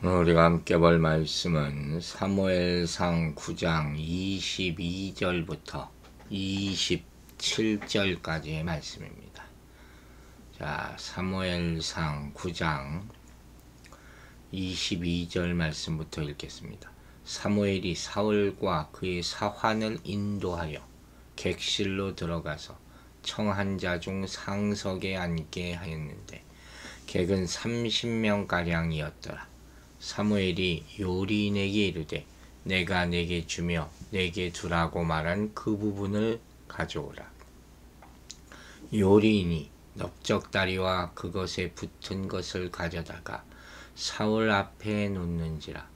오늘 우리가 함께 볼 말씀은 사무엘상 9장 22절부터 27절까지의 말씀입니다. 자, 사무엘상 9장 22절 말씀부터 읽겠습니다. 사무엘이 사울과 그의 사환을 인도하여 객실로 들어가서 청한 자 중 상석에 앉게 하였는데 객은 30명가량이었더라. 사무엘이 요리인에게 이르되 내가 네게 주며 네게 두라고 말한 그 부분을 가져오라. 요리인이 넓적다리와 그것에 붙은 것을 가져다가 사울 앞에 놓는지라.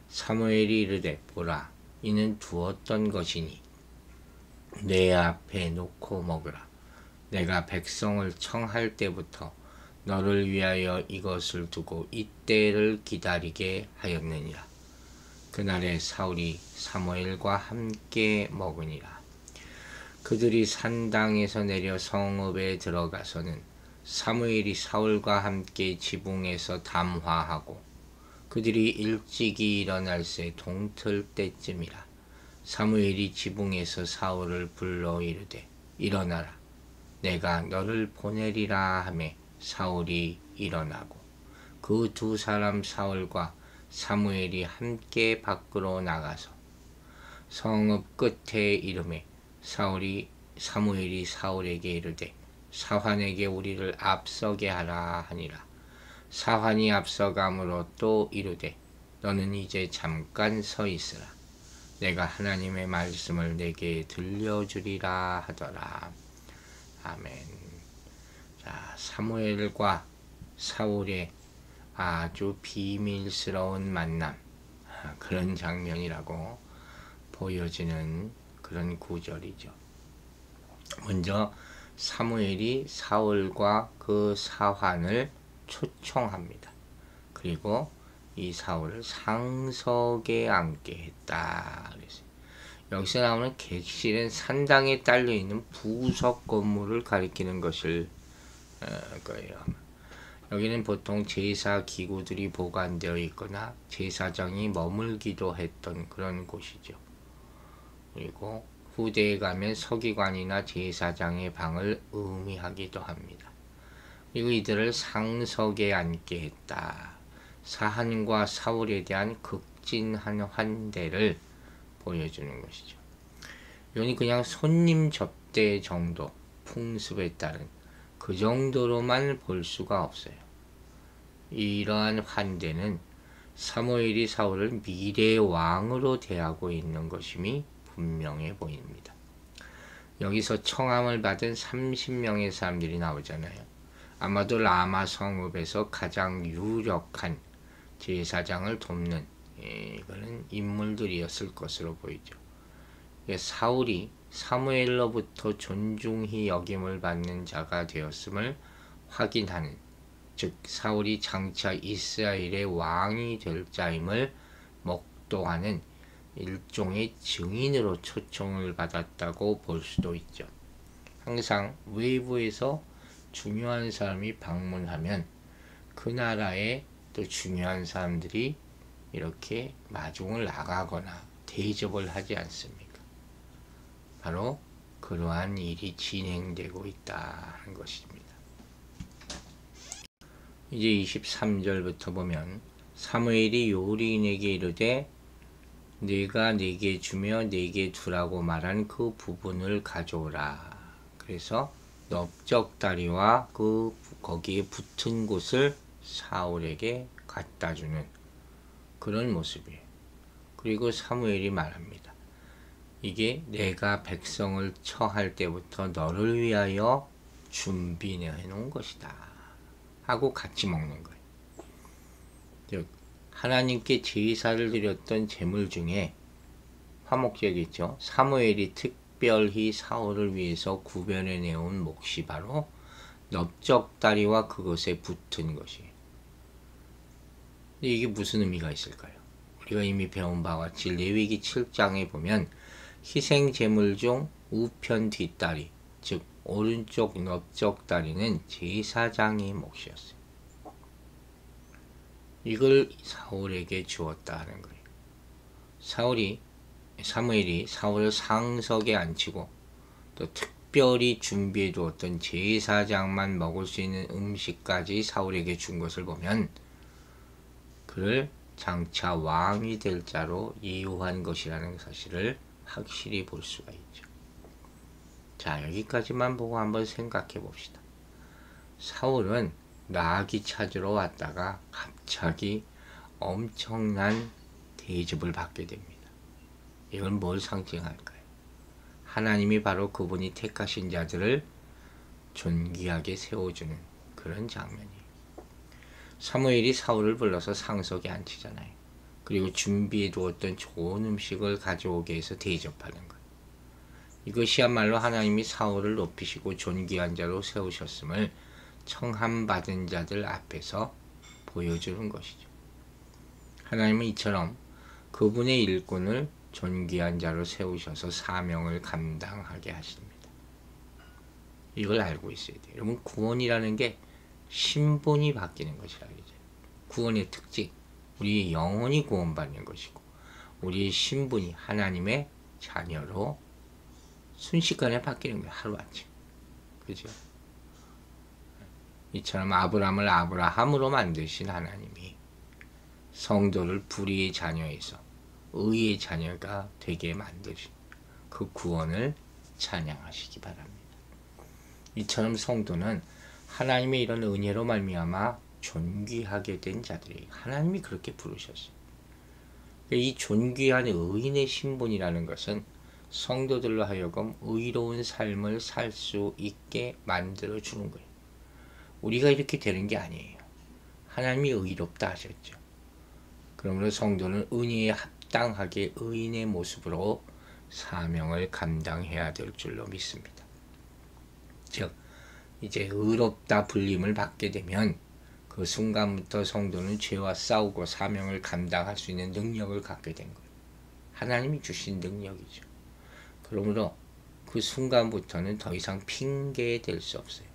사무엘이 이르되 보라, 이는 두었던 것이니 내 앞에 놓고 먹으라. 내가 백성을 청할 때부터 너를 위하여 이것을 두고 이때를 기다리게 하였느니라. 그날에 사울이 사무엘과 함께 먹으니라. 그들이 산당에서 내려 성읍에 들어가서는 사무엘이 사울과 함께 지붕에서 담화하고 그들이 일찍이 일어날새 동틀 때쯤이라. 사무엘이 지붕에서 사울을 불러 이르되 일어나라, 내가 너를 보내리라 하매 사울이 일어나고 그 두 사람 사울과 사무엘이 함께 밖으로 나가서 성읍 끝에 이르매 사무엘이 사울에게 이르되 사환에게 우리를 앞서게 하라 하니라. 사환이 앞서감으로 또 이르되 너는 이제 잠깐 서 있으라. 내가 하나님의 말씀을 내게 들려주리라 하더라. 아멘. 자, 사무엘과 사울의 아주 비밀스러운 만남, 그런 장면이라고 보여지는 그런 구절이죠. 먼저 사무엘이 사울과 그 사환을 초청합니다. 그리고 이 사울을 상석에 앉게 했다. 그랬어요. 여기서 나오는 객실은 산당에 딸려있는 부석 건물을 가리키는 것일 거예요. 여기는 보통 제사 기구들이 보관되어 있거나 제사장이 머물기도 했던 그런 곳이죠. 그리고 후대에 가면 서기관이나 제사장의 방을 의미하기도 합니다. 그리고 이들을 상석에 앉게 했다. 사한과 사울에 대한 극진한 환대를 보여주는 것이죠. 이건 그냥 손님 접대 정도, 풍습에 따른 그 정도로만 볼 수가 없어요. 이러한 환대는 사무엘이 사울을 미래의 왕으로 대하고 있는 것임이 분명해 보입니다. 여기서 청함을 받은 30명의 사람들이 나오잖아요. 아마도 라마 성읍에서 가장 유력한 제사장을 돕는 그런 인물들이었을 것으로 보이죠. 사울이 사무엘로부터 존중히 여김을 받는 자가 되었음을 확인하는, 즉 사울이 장차 이스라엘의 왕이 될 자임을 목도하는 일종의 증인으로 초청을 받았다고 볼 수도 있죠. 항상 외부에서 중요한 사람이 방문하면 그 나라의 또 중요한 사람들이 이렇게 마중을 나가거나 대접을 하지 않습니까? 바로 그러한 일이 진행되고 있다는 것입니다. 이제 23절부터 보면 사무엘이 요리인에게 이르되 내가 네게 주며 네게 두라고 말한 그 부분을 가져오라. 그래서 넓적다리와 거기에 붙은 곳을 사울에게 갖다 주는 그런 모습이에요. 그리고 사무엘이 말합니다. 이게 내가 백성을 처할 때부터 너를 위하여 준비해 놓은 것이다 하고 같이 먹는 거예요. 즉 하나님께 제사를 드렸던 제물 중에 화목제겠죠. 사무엘이 특별히 사울을 위해서 구별해 내온 몫이 바로 넓적다리와 그것에 붙은 것이에요. 이게 무슨 의미가 있을까요? 우리가 이미 배운 바와 같이 레위기 7장에 보면 희생제물 중 우편 뒷다리, 즉 오른쪽 넓적다리는 제사장의 몫이었어요. 이걸 사울에게 주었다 하는 거예요. 사무엘이 사울을 상석에 앉히고 또 특별히 준비해 두었던 제사장만 먹을 수 있는 음식까지 사울에게 준 것을 보면 그를 장차 왕이 될 자로 예우한 것이라는 사실을 확실히 볼 수가 있죠. 자, 여기까지만 보고 한번 생각해 봅시다. 사울은 나귀 찾으러 왔다가 갑자기 엄청난 대접을 받게 됩니다. 이건 뭘 상징할까요? 하나님이 바로 그분이 택하신 자들을 존귀하게 세워주는 그런 장면이에요. 사무엘이 사울을 불러서 상석에 앉히잖아요. 그리고 준비해 두었던 좋은 음식을 가져오게 해서 대접하는 거예요. 이것이야말로 하나님이 사울을 높이시고 존귀한 자로 세우셨음을 청함받은 자들 앞에서 보여주는 것이죠. 하나님은 이처럼 그분의 일꾼을 존귀한 자로 세우셔서 사명을 감당하게 하십니다. 이걸 알고 있어야 돼요. 여러분, 구원이라는 게 신분이 바뀌는 것이라 그러죠. 구원의 특징, 우리 영혼이 구원받는 것이고 우리의 신분이 하나님의 자녀로 순식간에 바뀌는 거예요. 하루아침. 그죠? 이처럼 아브라함을 아브라함으로 만드신 하나님이 성도를 불의의 자녀에서 의의 자녀가 되게 만드신 그 구원을 찬양하시기 바랍니다. 이처럼 성도는 하나님의 이런 은혜로 말미암아 존귀하게 된 자들이 하나님이 그렇게 부르셨어요. 이 존귀한 의인의 신분이라는 것은 성도들로 하여금 의로운 삶을 살 수 있게 만들어 주는 거예요. 우리가 이렇게 되는 게 아니에요. 하나님이 의롭다 하셨죠. 그러므로 성도는 은혜에 합당하게 의인의 모습으로 사명을 감당해야 될 줄로 믿습니다. 즉 이제 의롭다 불림을 받게 되면 그 순간부터 성도는 죄와 싸우고 사명을 감당할 수 있는 능력을 갖게 된 거예요. 하나님이 주신 능력이죠. 그러므로 그 순간부터는 더 이상 핑계 될 수 없어요.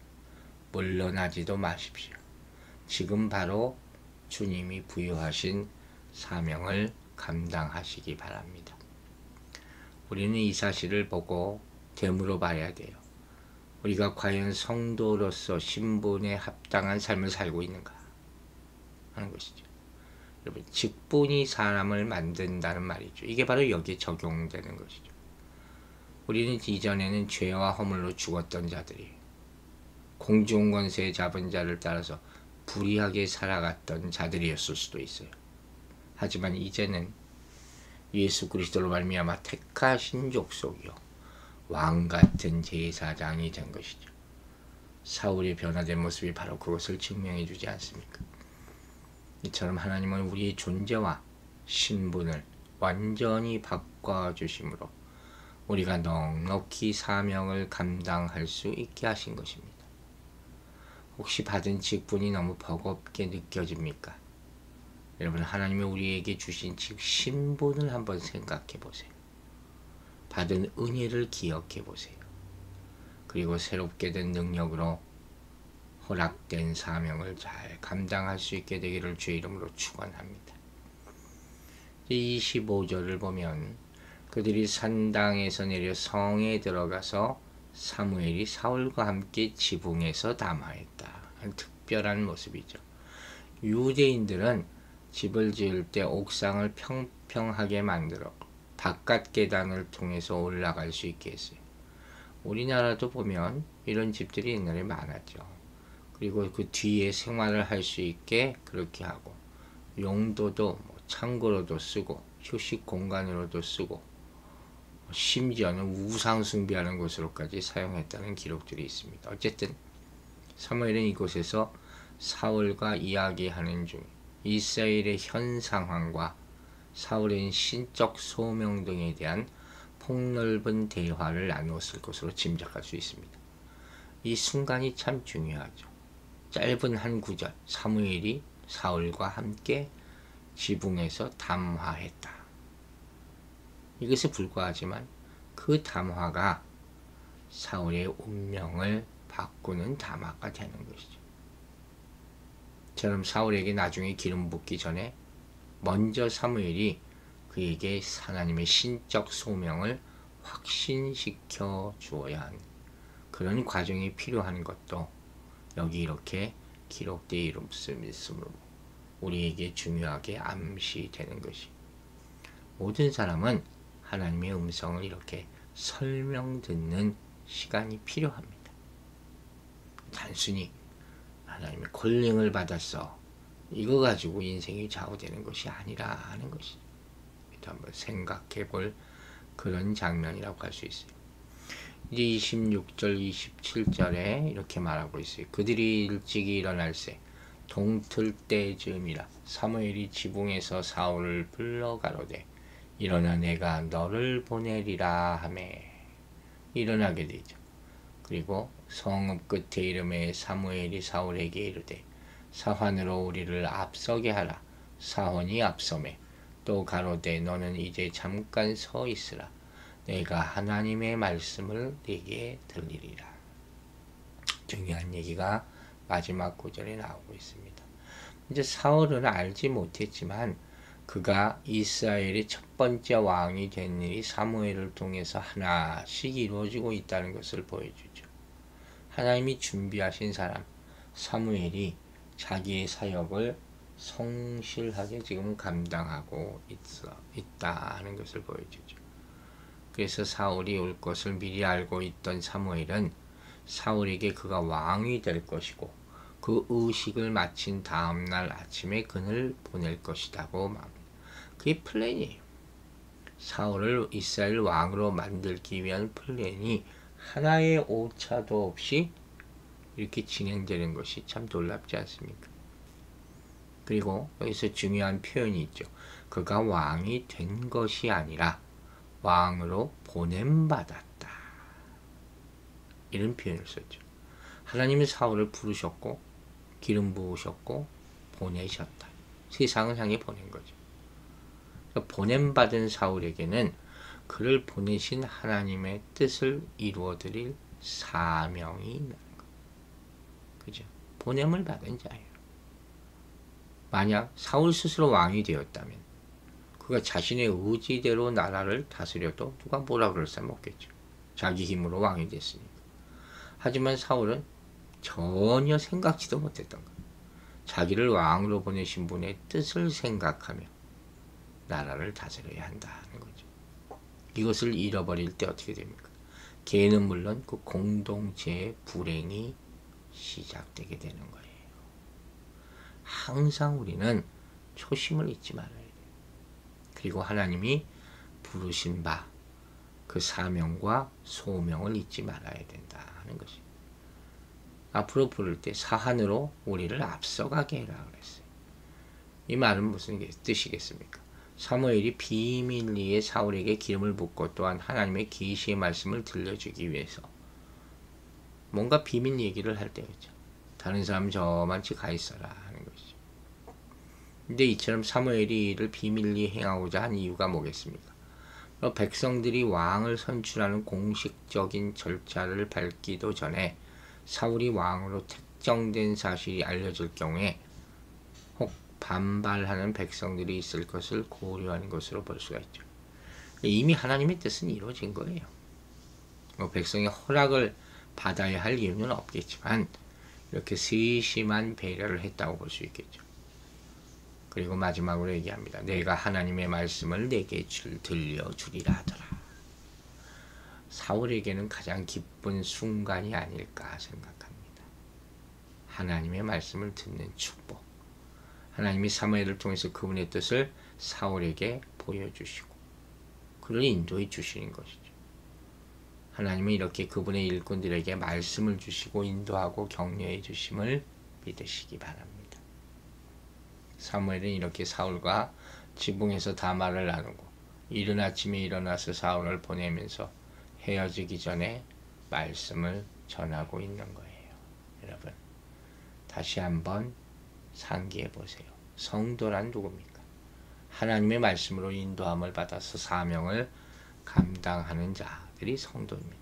물러나지도 마십시오. 지금 바로 주님이 부여하신 사명을 감당하시기 바랍니다. 우리는 이 사실을 보고 되물어 봐야 돼요. 우리가 과연 성도로서 신분에 합당한 삶을 살고 있는가 하는 것이죠. 여러분, 직분이 사람을 만든다는 말이죠. 이게 바로 여기에 적용되는 것이죠. 우리는 이전에는 죄와 허물로 죽었던 자들이 공중 권세 잡은 자를 따라서 불의하게 살아갔던 자들이었을 수도 있어요. 하지만 이제는 예수 그리스도로 말미암아 택하신 족속이요 왕같은 제사장이 된 것이죠. 사울의 변화된 모습이 바로 그것을 증명해 주지 않습니까? 이처럼 하나님은 우리의 존재와 신분을 완전히 바꿔주심으로 우리가 넉넉히 사명을 감당할 수 있게 하신 것입니다. 혹시 받은 직분이 너무 버겁게 느껴집니까? 여러분, 하나님이 우리에게 주신 신분을 한번 생각해 보세요. 받은 은혜를 기억해 보세요. 그리고 새롭게 된 능력으로 허락된 사명을 잘 감당할 수 있게 되기를 주의 이름으로 축원합니다. 25절을 보면 그들이 산당에서 내려 성에 들어가서 사무엘이 사울과 함께 지붕에서 담화했다. 특별한 모습이죠. 유대인들은 집을 지을 때 옥상을 평평하게 만들어 바깥 계단을 통해서 올라갈 수 있게 했어요. 우리나라도 보면 이런 집들이 옛날에 많았죠. 그리고 그 뒤에 생활을 할 수 있게 그렇게 하고 용도도 창고로도 쓰고 휴식 공간으로도 쓰고 심지어는 우상 숭배하는 곳으로까지 사용했다는 기록들이 있습니다. 어쨌든 사무엘은 이곳에서 사울과 이야기하는 중 이스라엘의 현 상황과 사울의 신적 소명 등에 대한 폭넓은 대화를 나누었을 것으로 짐작할 수 있습니다. 이 순간이 참 중요하죠. 짧은 한 구절, 사무엘이 사울과 함께 지붕에서 담화했다. 이것에 불과하지만 그 담화가 사울의 운명을 바꾸는 담화가 되는 것이죠. 이처럼 사울에게 나중에 기름 붓기 전에 먼저 사무엘이 그에게 하나님의 신적 소명을 확신시켜 주어야 하는 그런 과정이 필요한 것도 여기 이렇게 기록되어 있음으로 우리에게 중요하게 암시되는 것이, 모든 사람은 하나님의 음성을 이렇게 설명 듣는 시간이 필요합니다. 단순히 하나님의 콜링을 받았어, 이거 가지고 인생이 좌우되는 것이 아니라 하는 것이, 한번 생각해 볼 그런 장면이라고 할 수 있어요. 이제 26절 27절에 이렇게 말하고 있어요. 그들이 일찍이 일어날새 동틀 때쯤이라 사무엘이 지붕에서 사울을 불러 가로되 일어나 내가 너를 보내리라 하매 일어나게 되죠. 그리고 성읍 끝에 이름에 사무엘이 사울에게 이르되 사환으로 우리를 앞서게 하라. 사환이 앞서매 또 가로되 너는 이제 잠깐 서 있으라. 내가 하나님의 말씀을 네게 들리리라. 중요한 얘기가 마지막 구절에 나오고 있습니다. 이제 사울은 알지 못했지만 그가 이스라엘의 첫 번째 왕이 된 일이 사무엘을 통해서 하나씩 이루어지고 있다는 것을 보여주죠. 하나님이 준비하신 사람 사무엘이 자기의 사역을 성실하게 지금 감당하고 있다는 것을 보여주죠. 그래서 사울이 올 것을 미리 알고 있던 사무엘은 사울에게 그가 왕이 될 것이고 그 의식을 마친 다음날 아침에 그를 보낼 것이라고 말합니다. 그게 플랜이에요. 사울을 이스라엘 왕으로 만들기 위한 플랜이 하나의 오차도 없이 이렇게 진행되는 것이 참 놀랍지 않습니까? 그리고 여기서 중요한 표현이 있죠. 그가 왕이 된 것이 아니라 왕으로 보냄받았다. 이런 표현을 썼죠. 하나님은 사울을 부르셨고 기름 부으셨고 보내셨다. 세상을 향해 보낸 거죠. 그러니까 보냄받은 사울에게는 그를 보내신 하나님의 뜻을 이루어드릴 사명이 있는 거예요. 그죠? 보냄을 받은 자예요. 만약 사울 스스로 왕이 되었다면 그가 자신의 의지대로 나라를 다스려도 누가 뭐라 그럴 사람 없겠죠. 자기 힘으로 왕이 됐으니까. 하지만 사울은 전혀 생각지도 못했던 거예요. 자기를 왕으로 보내신 분의 뜻을 생각하며 나라를 다스려야 한다는 거죠. 이것을 잃어버릴 때 어떻게 됩니까? 개는 물론 그 공동체의 불행이 시작되게 되는 거예요. 항상 우리는 초심을 잊지 말아야 돼요. 그리고 하나님이 부르신 바 그 사명과 소명을 잊지 말아야 된다는 것이. 앞으로 부를 때 사한으로 우리를 앞서가게 해라 그랬어요. 이 말은 무슨 뜻이겠습니까? 사무엘이 비밀리에 사울에게 기름을 붓고 또한 하나님의 계시의 말씀을 들려주기 위해서 뭔가 비밀 얘기를 할 때였죠. 다른 사람 저만치 가 있어라 하는 것이죠. 근데 이처럼 사무엘이 이를 비밀리에 행하고자 한 이유가 뭐겠습니까? 백성들이 왕을 선출하는 공식적인 절차를 밟기도 전에 사울이 왕으로 택정된 사실이 알려질 경우에 혹 반발하는 백성들이 있을 것을 고려하는 것으로 볼 수가 있죠. 이미 하나님의 뜻은 이루어진 거예요. 백성의 허락을 받아야 할 이유는 없겠지만 이렇게 세심한 배려를 했다고 볼 수 있겠죠. 그리고 마지막으로 얘기합니다. 내가 하나님의 말씀을 내게 들려주리라 하더라. 사울에게는 가장 기쁜 순간이 아닐까 생각합니다. 하나님의 말씀을 듣는 축복. 하나님이 사무엘을 통해서 그분의 뜻을 사울에게 보여주시고 그를 인도해 주시는 것이죠. 하나님은 이렇게 그분의 일꾼들에게 말씀을 주시고 인도하고 격려해 주심을 믿으시기 바랍니다. 사무엘은 이렇게 사울과 지붕에서 담화를 나누고 이른 아침에 일어나서 사울을 보내면서 헤어지기 전에 말씀을 전하고 있는 거예요. 여러분, 다시 한번 상기해 보세요. 성도란 누굽니까? 하나님의 말씀으로 인도함을 받아서 사명을 감당하는 자들이 성도입니다.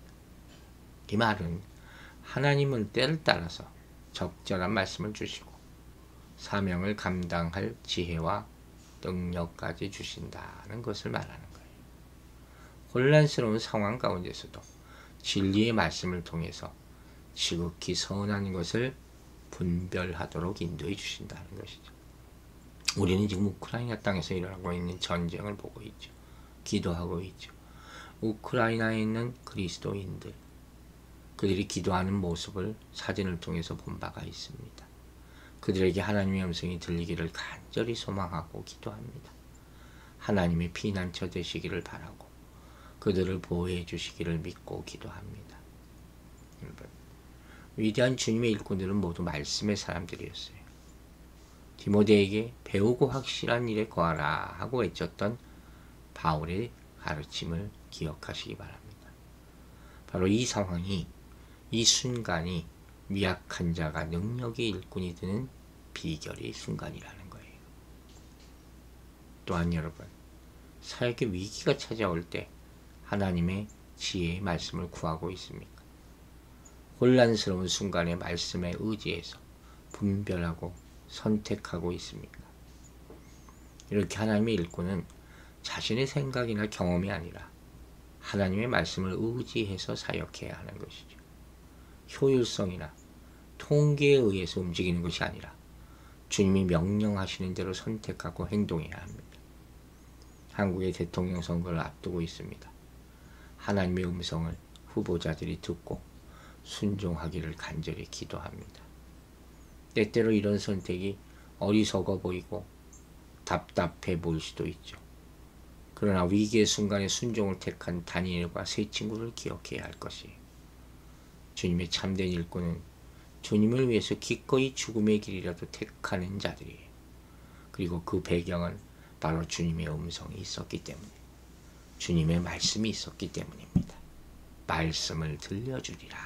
이 말은 하나님은 때를 따라서 적절한 말씀을 주시고 사명을 감당할 지혜와 능력까지 주신다는 것을 말하는 거예요. 혼란스러운 상황 가운데서도 진리의 말씀을 통해서 지극히 선한 것을 분별하도록 인도해 주신다는 것이죠. 우리는 지금 우크라이나 땅에서 일어나고 있는 전쟁을 보고 있죠. 기도하고 있죠. 우크라이나에 있는 그리스도인들, 그들이 기도하는 모습을 사진을 통해서 본 바가 있습니다. 그들에게 하나님의 음성이 들리기를 간절히 소망하고 기도합니다. 하나님의 피난처 되시기를 바라고 그들을 보호해 주시기를 믿고 기도합니다. 여러분, 위대한 주님의 일꾼들은 모두 말씀의 사람들이었어요. 디모데에게 배우고 확실한 일에 거하라 하고 외쳤던 바울의 가르침을 기억하시기 바랍니다. 바로 이 상황이, 이 순간이 미약한 자가 능력의 일꾼이 되는 비결의 순간이라는 거예요. 또한 여러분, 사역의 위기가 찾아올 때 하나님의 지혜의 말씀을 구하고 있습니까? 혼란스러운 순간에 말씀에 의지해서 분별하고 선택하고 있습니까? 이렇게 하나님의 일꾼은 자신의 생각이나 경험이 아니라 하나님의 말씀을 의지해서 사역해야 하는 것이죠. 효율성이나 통계에 의해서 움직이는 것이 아니라 주님이 명령하시는 대로 선택하고 행동해야 합니다. 한국의 대통령 선거를 앞두고 있습니다. 하나님의 음성을 후보자들이 듣고 순종하기를 간절히 기도합니다. 때때로 이런 선택이 어리석어 보이고 답답해 보일 수도 있죠. 그러나 위기의 순간에 순종을 택한 다니엘과 세 친구를 기억해야 할 것이에요. 주님의 참된 일꾼은 주님을 위해서 기꺼이 죽음의 길이라도 택하는 자들이에요. 그리고 그 배경은 바로 주님의 음성이 있었기 때문에, 주님의 말씀이 있었기 때문입니다. 말씀을 들려주리라.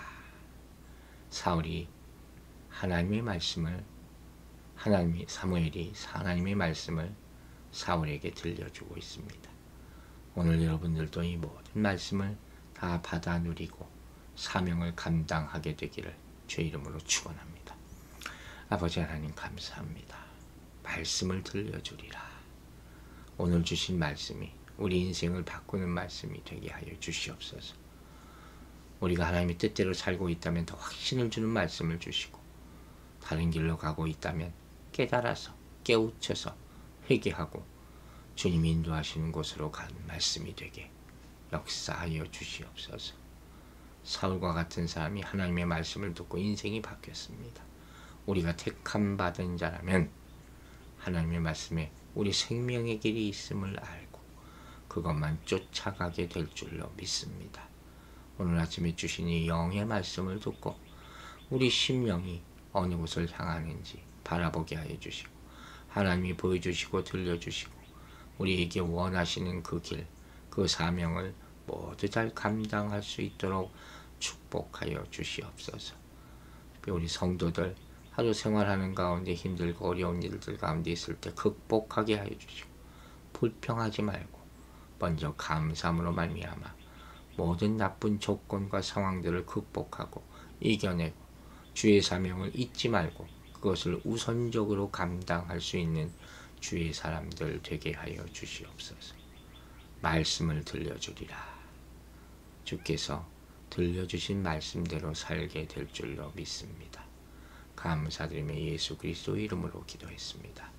사울이 하나님의 말씀을, 사무엘이 하나님의 말씀을 사울에게 들려주고 있습니다. 오늘 여러분들도 이 모든 말씀을 다 받아 누리고 사명을 감당하게 되기를 주의 이름으로 축원합니다. 아버지 하나님 감사합니다. 말씀을 들려주리라. 오늘 주신 말씀이 우리 인생을 바꾸는 말씀이 되게 하여 주시옵소서. 우리가 하나님의 뜻대로 살고 있다면 더 확신을 주는 말씀을 주시고, 다른 길로 가고 있다면 깨달아서 깨우쳐서 회개하고 주님이 인도하시는 곳으로 가는 말씀이 되게 역사하여 주시옵소서. 사울과 같은 사람이 하나님의 말씀을 듣고 인생이 바뀌었습니다. 우리가 택함 받은 자라면 하나님의 말씀에 우리 생명의 길이 있음을 알고 그것만 쫓아가게 될 줄로 믿습니다. 오늘 아침에 주신 이 영의 말씀을 듣고 우리 심령이 어느 곳을 향하는지 바라보게 하여 주시고, 하나님이 보여주시고 들려주시고 우리에게 원하시는 그 길, 그 사명을 모두 잘 감당할 수 있도록 축복하여 주시옵소서. 우리 성도들 하루 생활하는 가운데 힘들고 어려운 일들 가운데 있을 때 극복하게 하여 주시고, 불평하지 말고 먼저 감사함으로 말미암아 모든 나쁜 조건과 상황들을 극복하고 이겨내고 주의 사명을 잊지 말고 그것을 우선적으로 감당할 수 있는 주의 사람들 되게 하여 주시옵소서. 말씀을 들려주리라. 주께서 들려주신 말씀대로 살게 될 줄로 믿습니다. 감사드리며 예수 그리스도의 이름으로 기도했습니다.